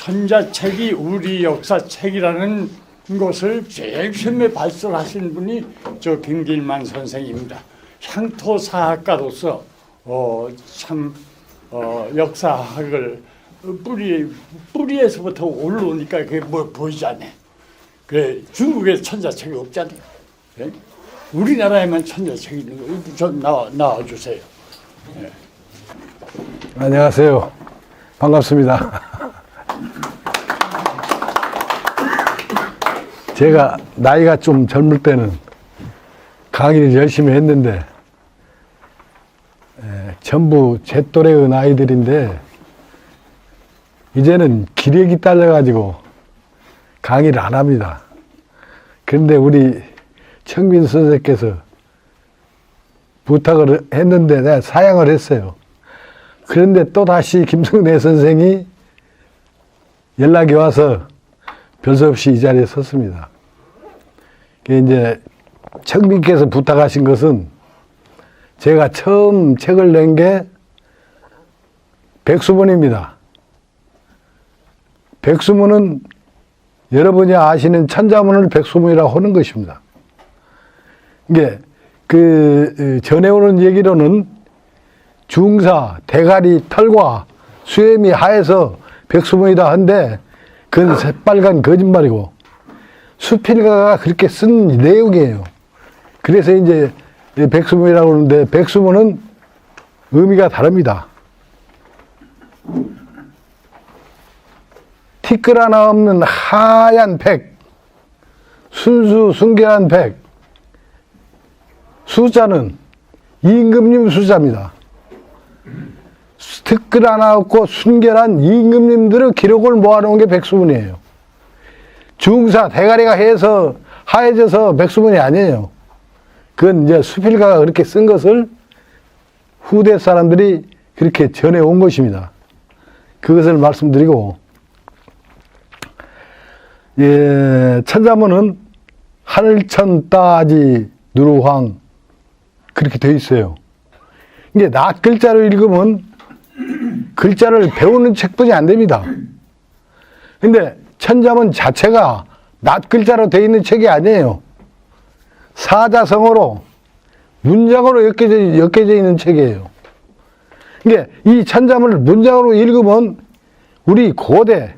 천자책이 우리 역사책이라는 것을 제일 처음에 발설하신 분이 저 김길만 선생입니다. 향토사학가로서 역사학을 뿌리에서부터 올라오니까 그게 뭐 보이잖아요. 그래 중국에 천자책이 없잖아요. 네? 우리나라에만 천자책이 있는 거. 좀 나와주세요. 네. 안녕하세요. 반갑습니다. 제가 나이가 좀 젊을 때는 강의를 열심히 했는데 전부 제 또래의 아이들인데 이제는 기력이 딸려가지고 강의를 안 합니다. 그런데 우리 청민 선생께서 부탁을 했는데 내가 사양을 했어요. 그런데 또 다시 김성래 선생이 연락이 와서 별 수 없이 이 자리에 섰습니다. 이제 청민께서 부탁하신 것은 제가 처음 책을 낸 게 백수문입니다. 백수문은 여러분이 아시는 천자문을 백수문이라고 하는 것입니다. 이게 전해오는 얘기로는 중사, 대가리, 털과 수염이 하에서 백수문이다 한데 그건 새빨간 거짓말이고 수필가가 그렇게 쓴 내용이에요. 그래서 이제 백수문이라고 하는데 백수문은 의미가 다릅니다. 티끌 하나 없는 하얀 백, 순수 순결한 백, 숫자는 임금님 숫자입니다. 티끌 하나 없고 순결한 임금님들의 기록을 모아놓은 게 백수문이에요. 중사 대가리가 해서 하얘져서 백수문이 아니에요. 그건 이제 수필가가 그렇게 쓴 것을 후대 사람들이 그렇게 전해온 것입니다. 그것을 말씀드리고, 천자문은 하늘천 따지 누루황 그렇게 되어 있어요. 이게 낱 글자로 읽으면 글자를 배우는 책뿐이 안 됩니다. 근데 천자문 자체가 낱 글자로 되어 있는 책이 아니에요. 사자성어로 문장으로 엮여져 있는 책이에요. 이게 이 천자문을 문장으로 읽으면 우리 고대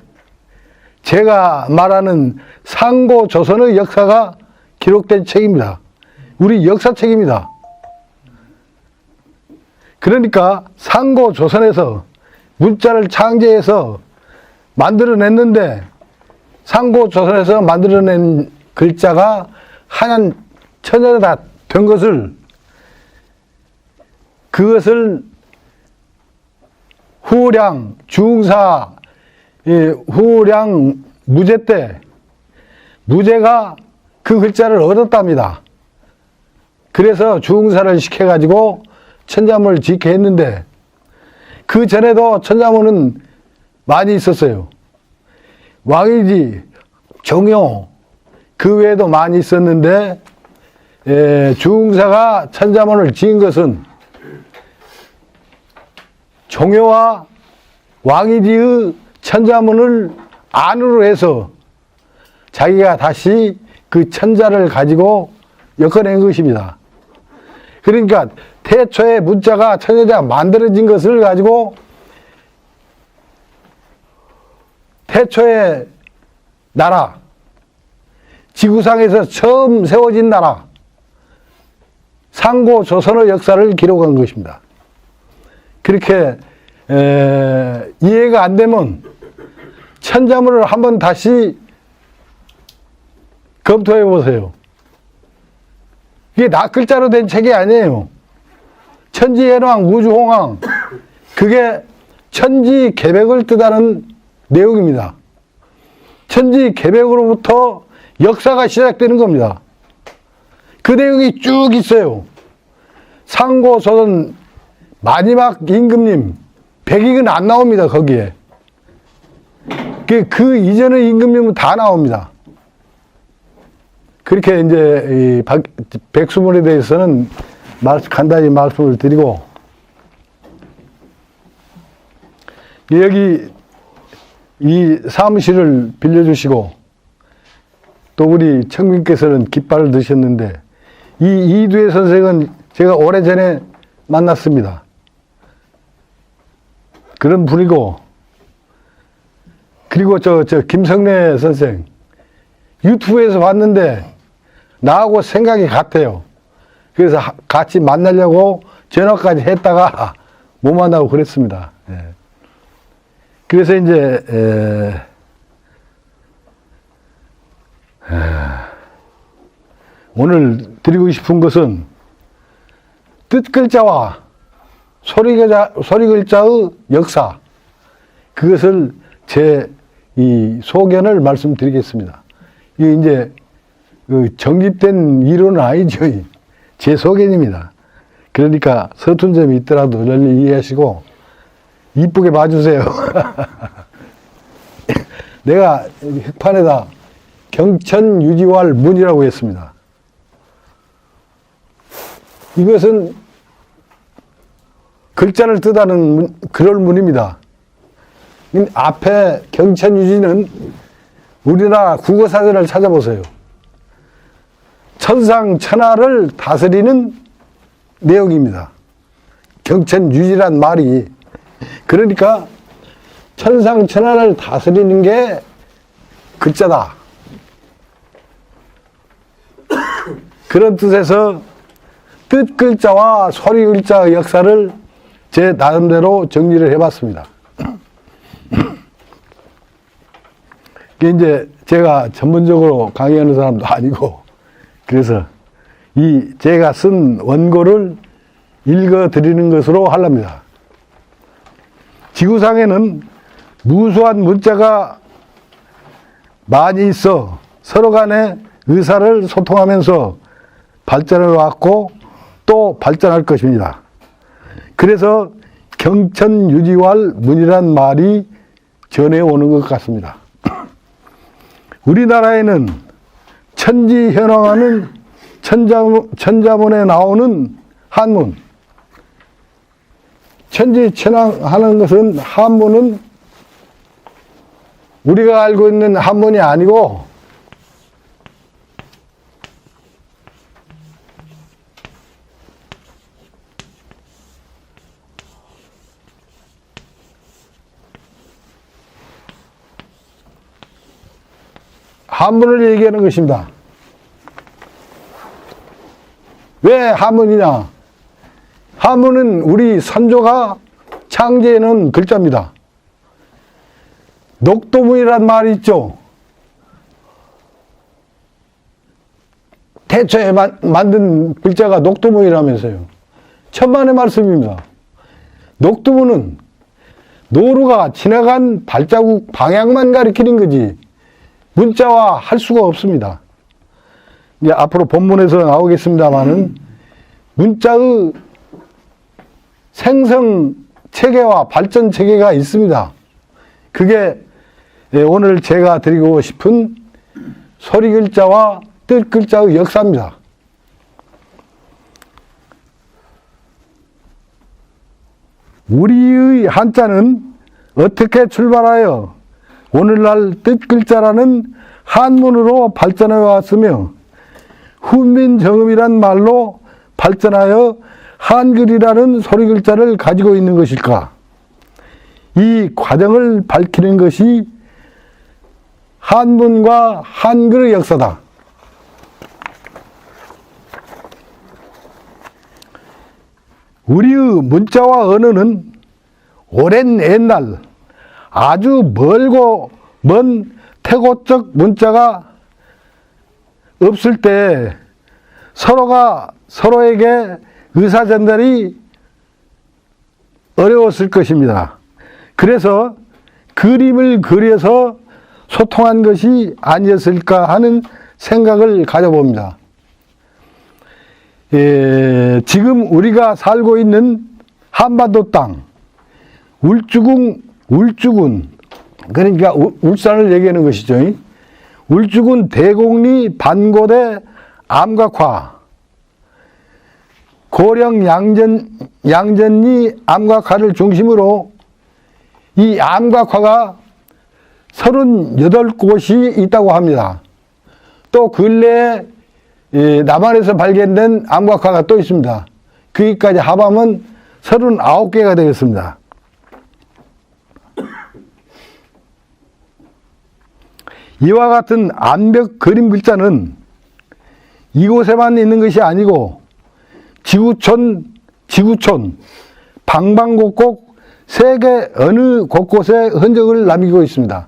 제가 말하는 상고 조선의 역사가 기록된 책입니다. 우리 역사책입니다. 그러니까 상고 조선에서 문자를 창제해서 만들어냈는데 상고 조선에서 만들어낸 글자가 하얀 천연에 다 된 그것을 후량 중사 후량 무제 때 무제가 그 글자를 얻었답니다. 그래서 중사를 시켜가지고 천자문을 짓게 했는데 그 전에도 천자문은 많이 있었어요. 왕이지, 정요 그 외에도 많이 있었는데 중사가 천자문을 지은 것은 종효와 왕이지의 천자문을 안으로 해서 자기가 다시 그 천자를 가지고 엮어낸 것입니다. 그러니까 태초에 문자가 천자가 만들어진 것을 가지고 태초의 나라, 지구상에서 처음 세워진 나라, 상고 조선의 역사를 기록한 것입니다. 그렇게 이해가 안 되면 천자문을 한번 다시 검토해 보세요. 이게 낱글자로 된 책이 아니에요. 천지현황, 우주홍황, 그게 천지개백을 뜻하는 내용입니다. 천지개백으로부터 역사가 시작되는 겁니다. 그 내용이 쭉 있어요. 상고 조선 마지막 임금님 백익은 안 나옵니다. 거기에 그 이전의 임금님은 다 나옵니다. 그렇게 이제 백수문에 대해서는 간단히 말씀을 드리고, 여기 이 사무실을 빌려주시고 또 우리 청민께서는 깃발을 드셨는데 이 이두혜 선생은 제가 오래전에 만났습니다. 그런 분이고 그리고 저 김성래 선생 유튜브에서 봤는데 나하고 생각이 같아요. 그래서 같이 만나려고 전화까지 했다가 못 만나고 그랬습니다. 예. 그래서 이제 오늘 드리고 싶은 것은 뜻글자와 소리글자의 역사, 그것을 제 이 소견을 말씀드리겠습니다. 이게 이제 정립된 이론은 아니죠. 제 소견입니다. 그러니까 서툰 점이 있더라도 널리 이해하시고 이쁘게 봐주세요. 내가 흑판에다 경천유지왈 문이라고 했습니다. 이것은 글자를 뜻하는 그럴 문입니다. 앞에 경천유지는 우리나라 국어사전을 찾아보세요. 천상천하를 다스리는 내용입니다. 경천유지란 말이. 그러니까 천상천하를 다스리는 게 글자다. 그런 뜻에서 뜻글자와 소리글자의 역사를 제 나름대로 정리를 해봤습니다. 이게 이제 제가 전문적으로 강의하는 사람도 아니고 그래서 이 제가 쓴 원고를 읽어 드리는 것으로 하랍니다. 지구상에는 무수한 문자가 많이 있어 서로 간에 의사를 소통하면서 발전해 왔고 또 발전할 것입니다. 그래서 경천유지왈 문이란 말이 전해오는 것 같습니다. 우리나라에는 천지현황하는 천자문에 나오는 한문, 천지천황하는 것은 한문은 우리가 알고 있는 한문이 아니고 한문을 얘기하는 것입니다. 왜 한문이냐? 한문은 우리 선조가 창제해 놓은 글자입니다. 녹도문이란 말이 있죠. 태초에 만든 글자가 녹도문이라면서요. 천만의 말씀입니다. 녹도문은 노루가 지나간 발자국 방향만 가리키는 거지 문자화 할 수가 없습니다. 이제 앞으로 본문에서 나오겠습니다만은 문자의 생성 체계와 발전 체계가 있습니다. 그게 오늘 제가 드리고 싶은 소리글자와 뜻글자의 역사입니다. 우리의 한자는 어떻게 출발하여 오늘날 뜻글자라는 한문으로 발전해 왔으며 훈민정음이란 말로 발전하여 한글이라는 소리글자를 가지고 있는 것일까? 이 과정을 밝히는 것이 한문과 한글의 역사다. 우리의 문자와 언어는 오랜 옛날 아주 멀고 먼 태고적 문자가 없을 때 서로가 서로에게 의사 전달이 어려웠을 것입니다. 그래서 그림을 그려서 소통한 것이 아니었을까 하는 생각을 가져봅니다. 지금 우리가 살고 있는 한반도 땅, 울주군, 그러니까 울산을 얘기하는 것이죠. 울주군 대곡리 반고대 암각화, 고령 양전리 암각화를 중심으로 이 암각화가 38곳이 있다고 합니다. 또 근래에 남한에서 발견된 암각화가 또 있습니다. 거기까지 합하면 39개가 되겠습니다. 이와 같은 암벽 그림 글자는 이곳에만 있는 것이 아니고 지구촌, 방방곡곡 세계 어느 곳곳에 흔적을 남기고 있습니다.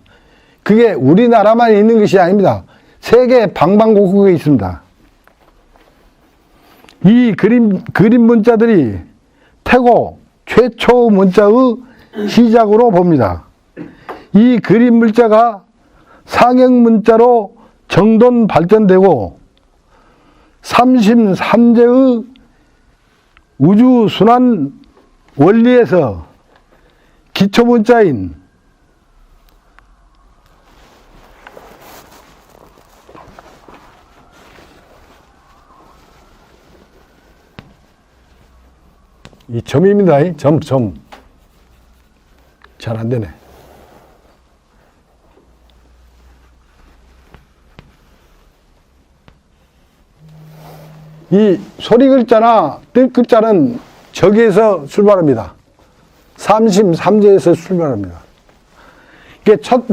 그게 우리나라만 있는 것이 아닙니다. 세계 방방곡곡에 있습니다. 이 그림 문자들이 태고 최초 문자의 시작으로 봅니다. 이 그림 문자가 상형 문자로 정돈 발전되고 33제의 우주순환 원리에서 기초 문자인 이 점입니다. 점. 잘 안 되네. 이 소리 글자나 뜻 글자는 저기에서 출발합니다. 33제에서 출발합니다. 이게 첫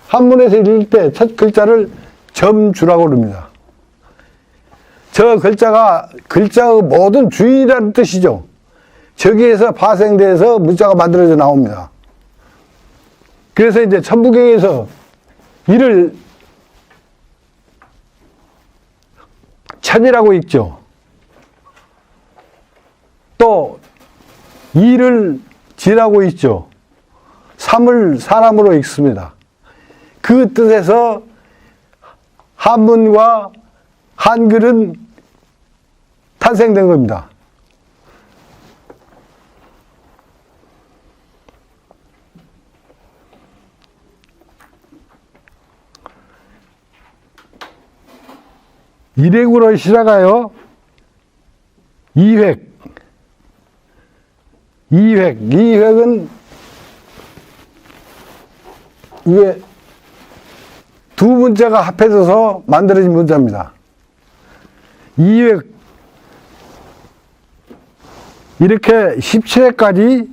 한문에서 읽을 때 첫 글자를 점주라고 그럽니다. 저 글자가 글자의 모든 주인이라는 뜻이죠. 저기에서 파생돼서 문자가 만들어져 나옵니다. 그래서 이제 천부경에서 이를 천이라고 읽죠. 또 이를 지라고 읽죠. 삼을 사람으로 읽습니다. 그 뜻에서 한문과 한글은 탄생된 겁니다. 일획으로 시작하여 2획. 2획은 이게 두 문자가 합해져서 만들어진 문자입니다. 2획. 이렇게 17회까지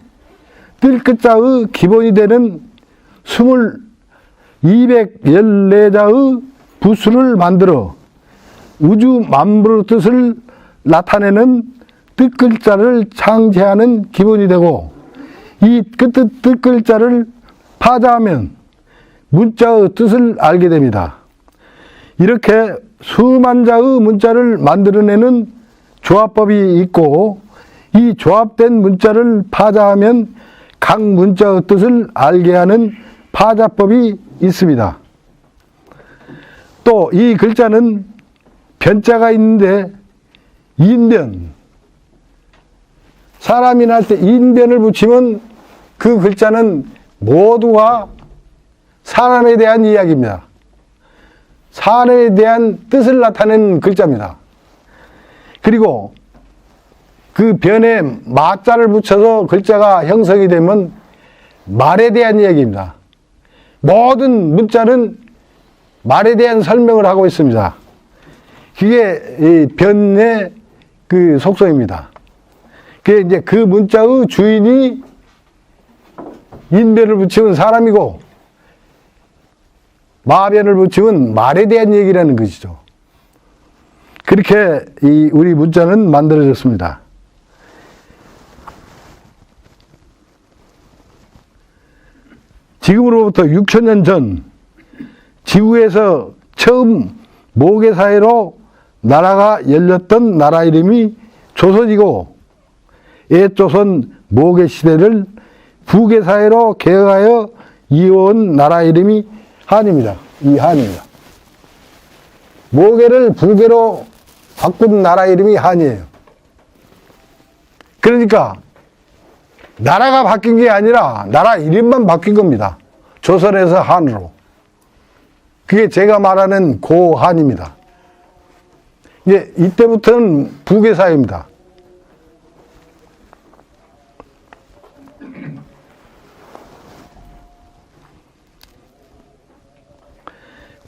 뜰 글자의 기본이 되는 214자의 부수를 만들어 우주 만물의 뜻을 나타내는 뜻글자를 창제하는 기본이 되고, 이 뜻글자를 파자하면 문자의 뜻을 알게 됩니다. 이렇게 수만 자의 문자를 만들어내는 조합법이 있고, 이 조합된 문자를 파자하면 각 문자의 뜻을 알게 하는 파자법이 있습니다. 또 이 글자는 변자가 있는데 인변, 사람이 날 때 인변을 붙이면 그 글자는 모두가 사람에 대한 이야기입니다. 사람에 대한 뜻을 나타내는 글자입니다. 그리고 그 변에 마자를 붙여서 글자가 형성이 되면 말에 대한 이야기입니다. 모든 문자는 말에 대한 설명을 하고 있습니다. 그게 이 변의 그 속성입니다. 그게 이제 그 문자의 주인이 인변을 붙이면 사람이고, 마변을 붙이면 말에 대한 얘기라는 것이죠. 그렇게 이 우리 문자는 만들어졌습니다. 지금으로부터 6,000년 전 지구에서 처음 모계사회로 나라가 열렸던 나라 이름이 조선이고, 옛조선 모계시대를 부계사회로 개혁하여 이어온 나라 이름이 한입니다. 이 한입니다. 모계를 부계로 바꾼 나라 이름이 한이에요. 그러니까 나라가 바뀐 게 아니라 나라 이름만 바뀐 겁니다. 조선에서 한으로. 그게 제가 말하는 고한입니다. 이제 이때부터는 부계사회입니다.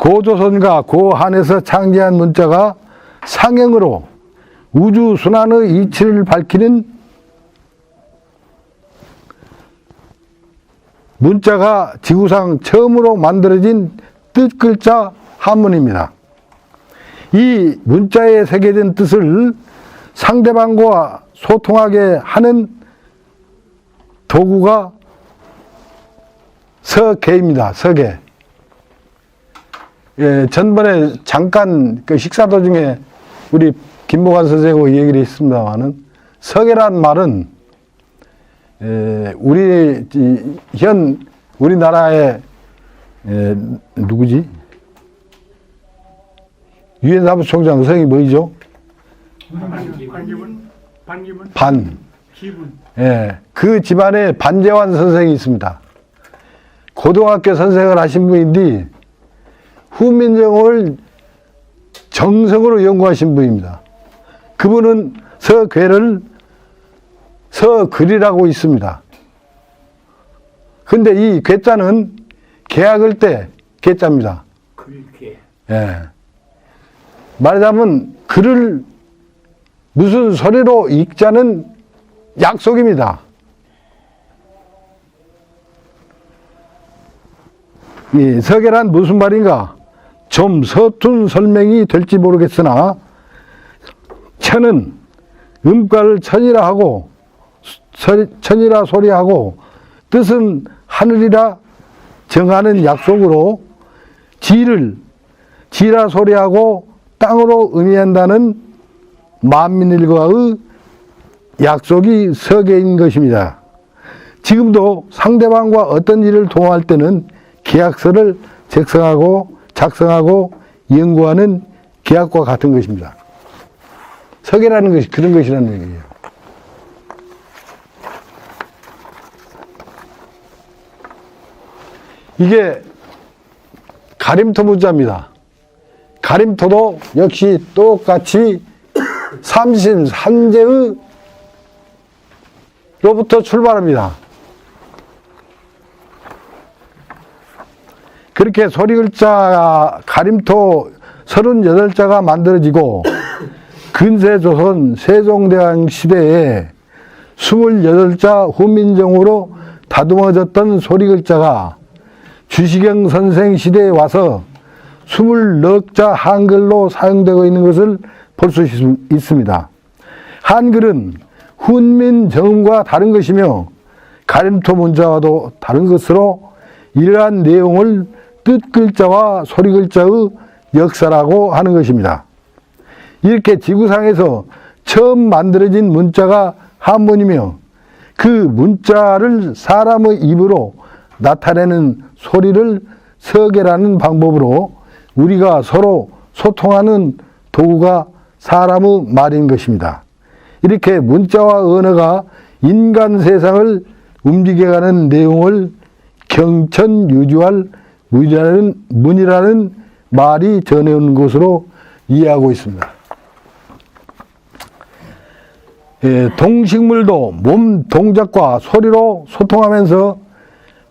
고조선과 고한에서 창제한 문자가 상형으로 우주순환의 이치를 밝히는 문자가 지구상 처음으로 만들어진 뜻글자 한문입니다. 이 문자에 새겨진 뜻을 상대방과 소통하게 하는 도구가 서계입니다. 서계. 예, 전번에 잠깐 그 식사 도중에 우리 김보관 선생하고 얘기를 했습니다만은 서계란 말은 우리나라의 누구지? 유엔 사무총장 성이 뭐이죠? 반. 예, 그 집안에 반재환 선생이 있습니다. 고등학교 선생을 하신 분인데 후민정음을 정성으로 연구하신 분입니다. 그분은 서괴를 서글이라고 있습니다. 근데 이 괴자는 계약을 때 괴자입니다. 그렇게. 예. 말하자면 글을 무슨 소리로 읽자는 약속입니다. 이 서계란 무슨 말인가? 좀 서툰 설명이 될지 모르겠으나 천은 음가를 천이라 하고 천이라 소리하고 뜻은 하늘이라 정하는 약속으로 지를 지라 소리하고 땅으로 의미한다는 만민일과의 약속이 서계인 것입니다. 지금도 상대방과 어떤 일을 통화할 때는 계약서를 작성하고 연구하는 계약과 같은 것입니다. 서계라는 것이 그런 것이라는 얘기예요. 이게 가림토 문자입니다. 가림토도 역시 똑같이 삼신산제의 로부터 출발합니다. 그렇게 소리글자 가림토 38자가 만들어지고 근세조선 세종대왕 시대에 28자 후민정으로 다듬어졌던 소리글자가 주시경 선생 시대에 와서 24자 한글로 사용되고 있는 것을 볼 수 있습니다. 한글은 훈민정음과 다른 것이며 가림토 문자와도 다른 것으로 이러한 내용을 뜻글자와 소리글자의 역사라고 하는 것입니다. 이렇게 지구상에서 처음 만들어진 문자가 한문이며 그 문자를 사람의 입으로 나타내는 소리를 서계라는 방법으로 우리가 서로 소통하는 도구가 사람의 말인 것입니다. 이렇게 문자와 언어가 인간 세상을 움직여가는 내용을 경천유주할 문이라는 말이 전해온 것으로 이해하고 있습니다. 예, 동식물도 몸 동작과 소리로 소통하면서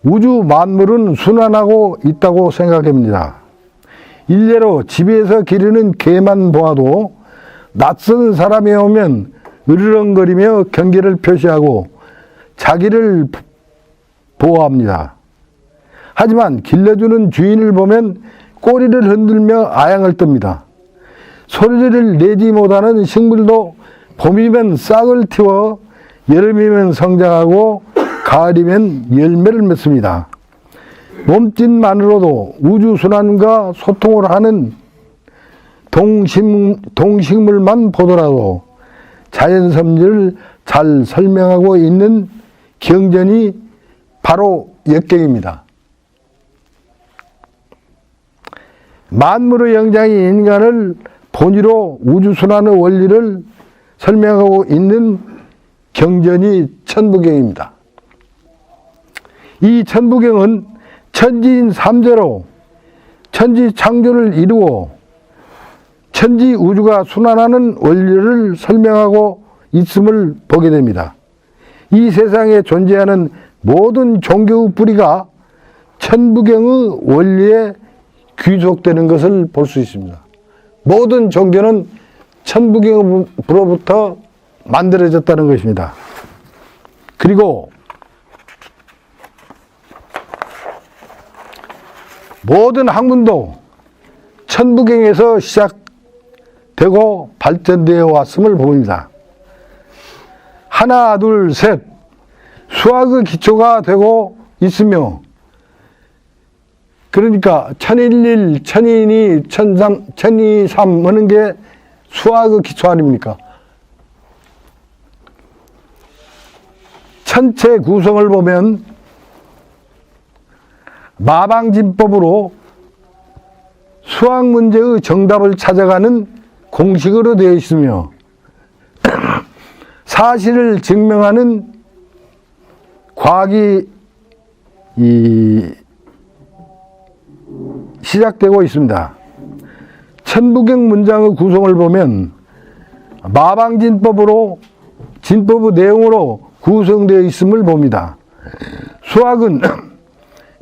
우주 만물은 순환하고 있다고 생각합니다. 일례로 집에서 기르는 개만 보아도 낯선 사람이 오면 으르렁거리며 경계를 표시하고 자기를 보호합니다. 하지만 길러주는 주인을 보면 꼬리를 흔들며 아양을 뜹니다. 소리를 내지 못하는 식물도 봄이면 싹을 틔워 여름이면 성장하고 가을이면 열매를 맺습니다. 몸짓만으로도 우주순환과 소통을 하는 동식물만 보더라도 자연섭리를 잘 설명하고 있는 경전이 바로 역경입니다. 만물의 영장이 인간을 본의로 우주순환의 원리를 설명하고 있는 경전이 천부경입니다. 이 천부경은 천지인 삼재로 천지 창조를 이루고 천지 우주가 순환하는 원리를 설명하고 있음을 보게 됩니다. 이 세상에 존재하는 모든 종교의 뿌리가 천부경의 원리에 귀속되는 것을 볼 수 있습니다. 모든 종교는 천부경으로부터 만들어졌다는 것입니다. 그리고 모든 학문도 천부경에서 시작되고 발전되어 왔음을 봅니다. 하나, 둘, 셋, 수학의 기초가 되고 있으며, 그러니까 천일일, 천인이, 천이삼 하는 게 수학의 기초 아닙니까? 천체 구성을 보면 마방진법으로 수학 문제의 정답을 찾아가는 공식으로 되어 있으며, 사실을 증명하는 과학이 시작되고 있습니다. 천부경 문장의 구성을 보면 마방진법으로 진법의 내용으로 구성되어 있음을 봅니다. 수학은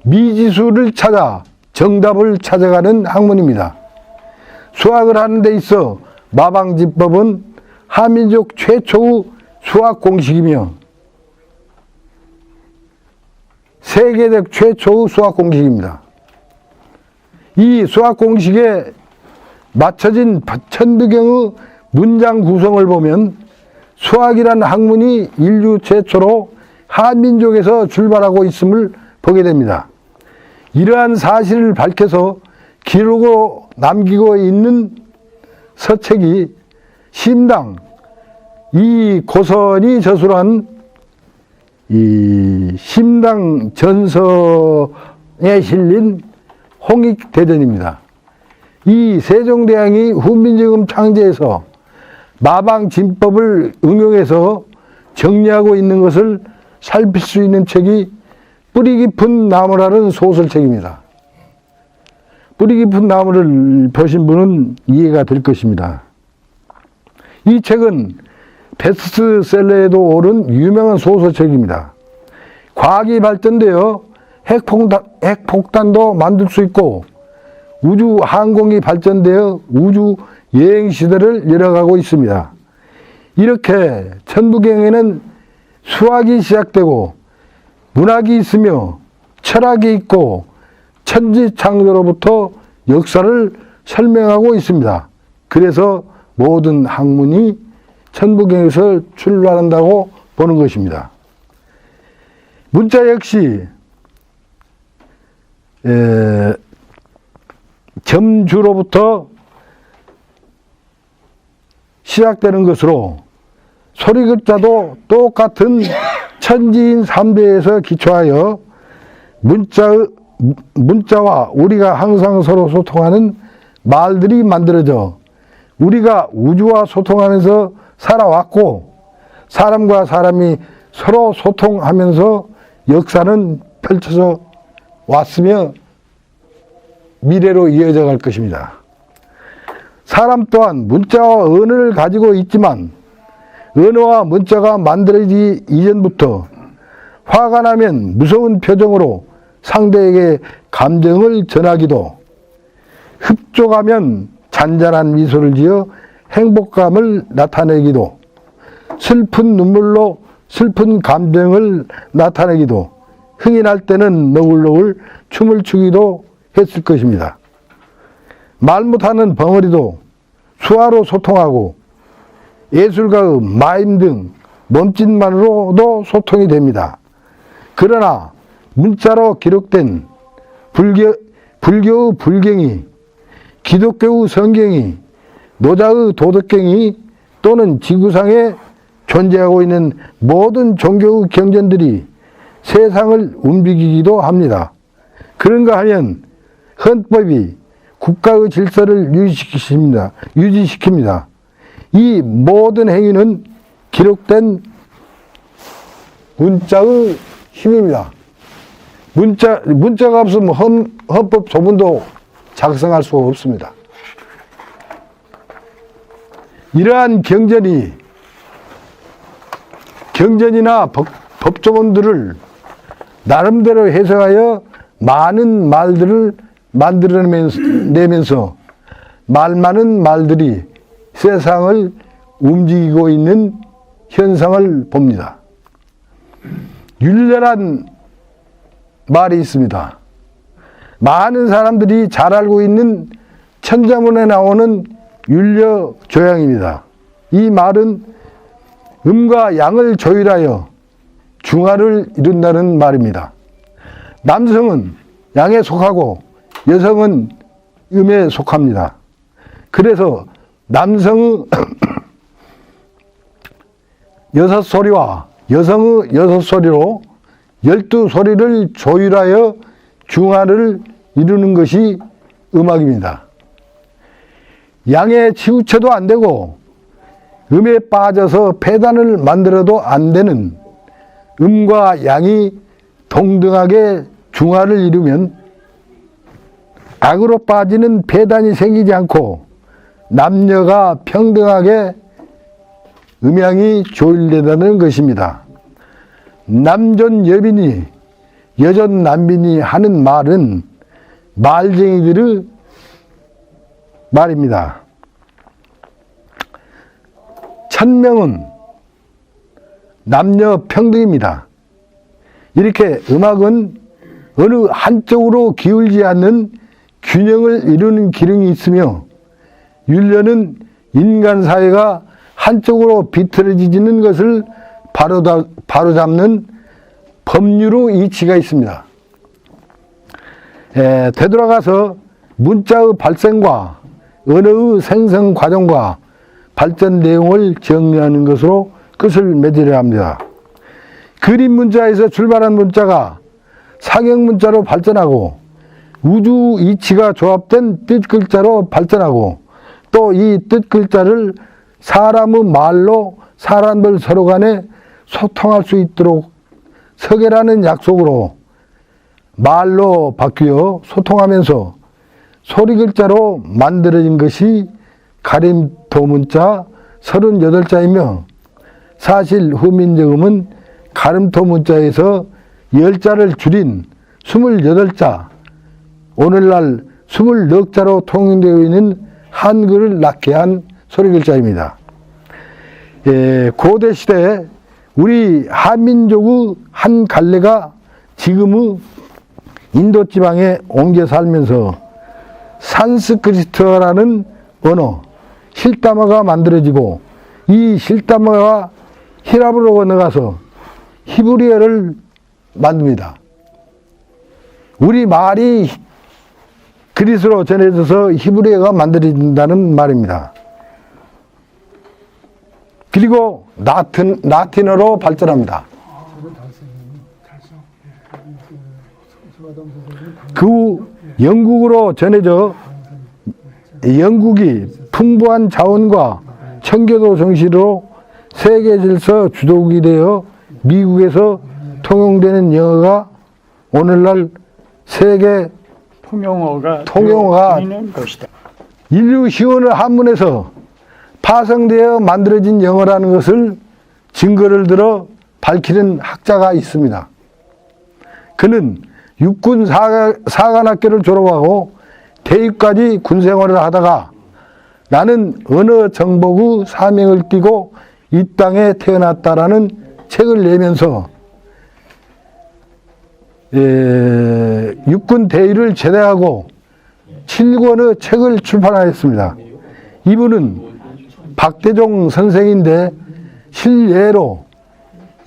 미지수를 찾아 정답을 찾아가는 학문입니다. 수학을 하는 데 있어 마방진법은 한민족 최초의 수학 공식이며 세계적 최초의 수학 공식입니다. 이 수학 공식에 맞춰진 천부경의 문장 구성을 보면 수학이란 학문이 인류 최초로 한민족에서 출발하고 있음을 보게 됩니다. 이러한 사실을 밝혀서 기록으로 남기고 있는 서책이 심당, 이 고선이 저술한 이 심당 전서에 실린 홍익대전입니다. 이 세종대왕이 훈민정음 창제에서 마방진법을 응용해서 정리하고 있는 것을 살필 수 있는 책이 뿌리 깊은 나무라는 소설책입니다. 뿌리 깊은 나무를 보신 분은 이해가 될 것입니다. 이 책은 베스트셀러에도 오른 유명한 소설책입니다. 과학이 발전되어 핵폭탄도 만들 수 있고 우주 항공이 발전되어 우주 여행 시대를 열어가고 있습니다. 이렇게 천부경에는 수학이 시작되고 문학이 있으며 철학이 있고 천지창조로부터 역사를 설명하고 있습니다. 그래서 모든 학문이 천부경에서 출발한다고 보는 것입니다. 문자 역시 점주로부터 시작되는 것으로 소리글자도 똑같은 천지인 3대에서 기초하여 문자와 우리가 항상 서로 소통하는 말들이 만들어져 우리가 우주와 소통하면서 살아왔고 사람과 사람이 서로 소통하면서 역사는 펼쳐져 왔으며 미래로 이어져 갈 것입니다. 사람 또한 문자와 언어를 가지고 있지만 언어와 문자가 만들어지기 이전부터 화가 나면 무서운 표정으로 상대에게 감정을 전하기도, 흡족하면 잔잔한 미소를 지어 행복감을 나타내기도, 슬픈 눈물로 슬픈 감정을 나타내기도, 흥이 날 때는 너굴너굴 춤을 추기도 했을 것입니다. 말 못하는 벙어리도 수화로 소통하고 예술가의 마임 등 몸짓만으로도 소통이 됩니다. 그러나 문자로 기록된 불교의 불경이, 기독교의 성경이, 노자의 도덕경이 또는 지구상에 존재하고 있는 모든 종교의 경전들이 세상을 움직이기도 합니다. 그런가 하면 헌법이 국가의 질서를 유지시킵니다. 이 모든 행위는 기록된 문자의 힘입니다. 문자가 없으면 헌법 조문도 작성할 수가 없습니다. 이러한 경전이나 법조문들을 나름대로 해석하여 많은 말들을 만들어내면서 말 많은 말들이 세상을 움직이고 있는 현상을 봅니다. 율려란 말이 있습니다. 많은 사람들이 잘 알고 있는 천자문에 나오는 율려 조양입니다. 이 말은 음과 양을 조율하여 중화를 이룬다는 말입니다. 남성은 양에 속하고 여성은 음에 속합니다. 그래서 남성의 6소리와 여성의 6소리로 12소리를 조율하여 중화를 이루는 것이 음악입니다. 양에 치우쳐도 안 되고 음에 빠져서 폐단을 만들어도 안 되는 음과 양이 동등하게 중화를 이루면 악으로 빠지는 폐단이 생기지 않고 남녀가 평등하게 음양이 조율되다는 것입니다. 남존 여빈이 여존 남빈이 하는 말은 말쟁이들의 말입니다. 천명은 남녀 평등입니다. 이렇게 음악은 어느 한쪽으로 기울지 않는 균형을 이루는 기능이 있으며 율려는 인간 사회가 한쪽으로 비틀어지는 것을 바로잡는 법률의 이치가 있습니다. 되돌아가서 문자의 발생과 언어의 생성 과정과 발전 내용을 정리하는 것으로 끝을 맺으려 합니다. 그림 문자에서 출발한 문자가 상형 문자로 발전하고 우주 이치가 조합된 뜻 글자로 발전하고 또 이 뜻 글자를 사람의 말로 사람들 서로 간에 소통할 수 있도록 서계라는 약속으로 말로 바뀌어 소통하면서 소리 글자로 만들어진 것이 가림토 문자 38자이며 사실 후민정음은 가림토 문자에서 10자를 줄인 28자, 오늘날 24자로 통용되어 있는 한글을 낳게 한 소리 글자입니다. 고대 시대 우리 한민족의 한 갈래가 지금의 인도 지방에 옮겨 살면서 산스크리트어라는 언어, 실다마가 만들어지고 이 실다마가 히랍으로 건너가서 히브리어를 만듭니다. 우리 말이 그리스로 전해져서 히브리어가 만들어진다는 말입니다. 그리고 라틴어로 발전합니다. 그 후 영국으로 전해져 영국이 풍부한 자원과 청교도 정신으로 세계 질서 주도국이 되어 미국에서 통용되는 영어가 오늘날 세계 통용어가 되는 것이다. 인류 시원의 한문에서 파생되어 만들어진 영어라는 것을 증거를 들어 밝히는 학자가 있습니다. 그는 육군 사관학교를 졸업하고 대위까지 군생활을 하다가 나는 언어 정복의 사명을 띠고 이 땅에 태어났다라는 책을 내면서 육군 대위를 제대하고 7권의 책을 출판하였습니다. 이분은 박대종 선생인데 실례로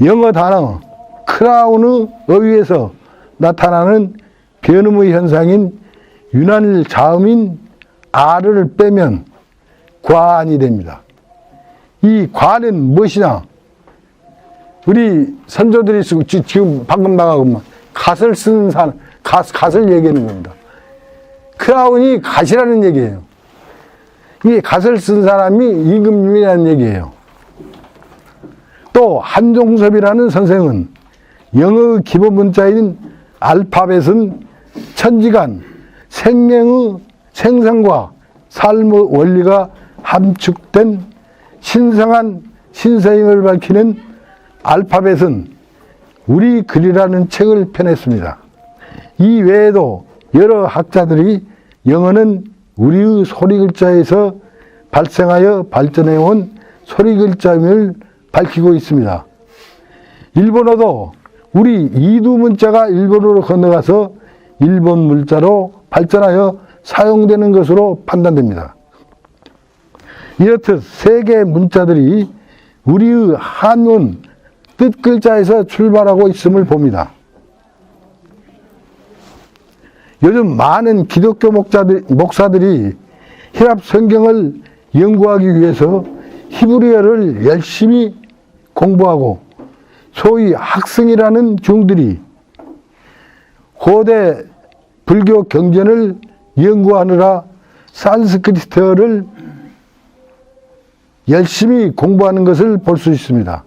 영어 단어 크라운의 어휘에서 나타나는 변음의 현상인 윤활 자음인 R을 빼면 관이 됩니다. 이 관은 무엇이냐? 우리 선조들이 쓰고 지금 방금 나가고 갓을 쓰는 사람, 갓을 얘기하는 겁니다. 크라운이 갓이라는 얘기예요. 이 갓을 쓴 사람이 임금님이라는 얘기예요. 또 한종섭이라는 선생은 영어의 기본 문자인 알파벳은 천지간 생명의 생성과 삶의 원리가 함축된 신성한 신서임을 밝히는 알파벳은 우리 글이라는 책을 펴냈습니다. 이 외에도 여러 학자들이 영어는 우리의 소리 글자에서 발생하여 발전해온 소리 글자임을 밝히고 있습니다. 일본어도 우리 이두 문자가 일본어로 건너가서 일본 문자로 발전하여 사용되는 것으로 판단됩니다. 이렇듯 세계 문자들이 우리의 한문 뜻 글자에서 출발하고 있음을 봅니다. 요즘 많은 기독교 목사들이 히랍 성경을 연구하기 위해서 히브리어를 열심히 공부하고 소위 학승이라는 중들이 고대 불교 경전을 연구하느라 산스크리트어를 열심히 공부하는 것을 볼 수 있습니다.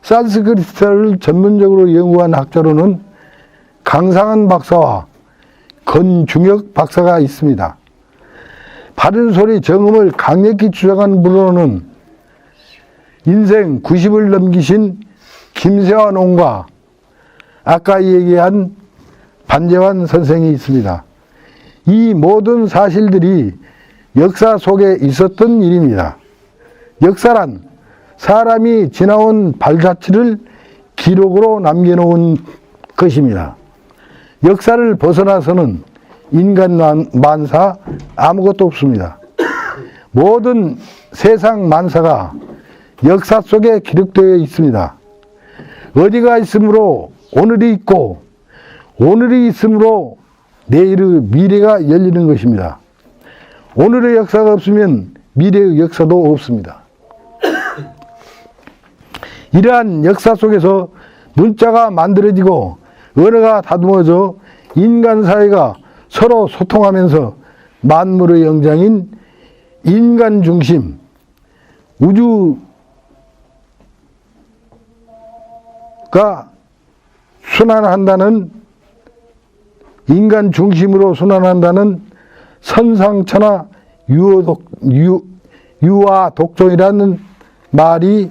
산스크리트어를 전문적으로 연구한 학자로는 강상한 박사와 건중혁 박사가 있습니다. 바른 소리 정음을 강력히 주장한 분으로는 인생 90을 넘기신 김세환 옹과 아까 얘기한 반재환 선생이 있습니다. 이 모든 사실들이 역사 속에 있었던 일입니다. 역사란 사람이 지나온 발자취를 기록으로 남겨놓은 것입니다. 역사를 벗어나서는 인간 만사 아무것도 없습니다. 모든 세상 만사가 역사 속에 기록되어 있습니다. 어디가 있으므로 오늘이 있고 오늘이 있으므로 내일의 미래가 열리는 것입니다. 오늘의 역사가 없으면 미래의 역사도 없습니다. 이러한 역사 속에서 문자가 만들어지고 언어가 다듬어져 인간 사회가 서로 소통하면서 만물의 영장인 인간 중심, 우주가 순환한다는, 인간 중심으로 순환한다는 선상천하 유화 독존이라는 말이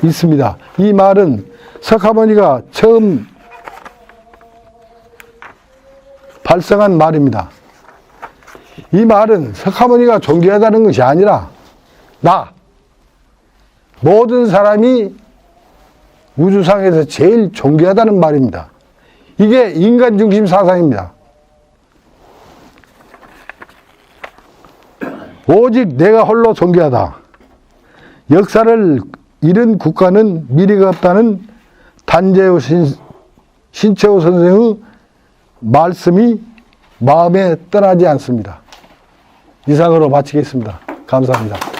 있습니다. 이 말은 석가모니가 처음 발생한 말입니다. 이 말은 석가모니가 존귀하다는 것이 아니라 모든 사람이 우주상에서 제일 존귀하다는 말입니다. 이게 인간 중심 사상입니다. 오직 내가 홀로 존귀하다. 역사를 잃은 국가는 미래가 없다는 단재호 신채호 선생의 말씀이 마음에 떠나지 않습니다. 이상으로 마치겠습니다. 감사합니다.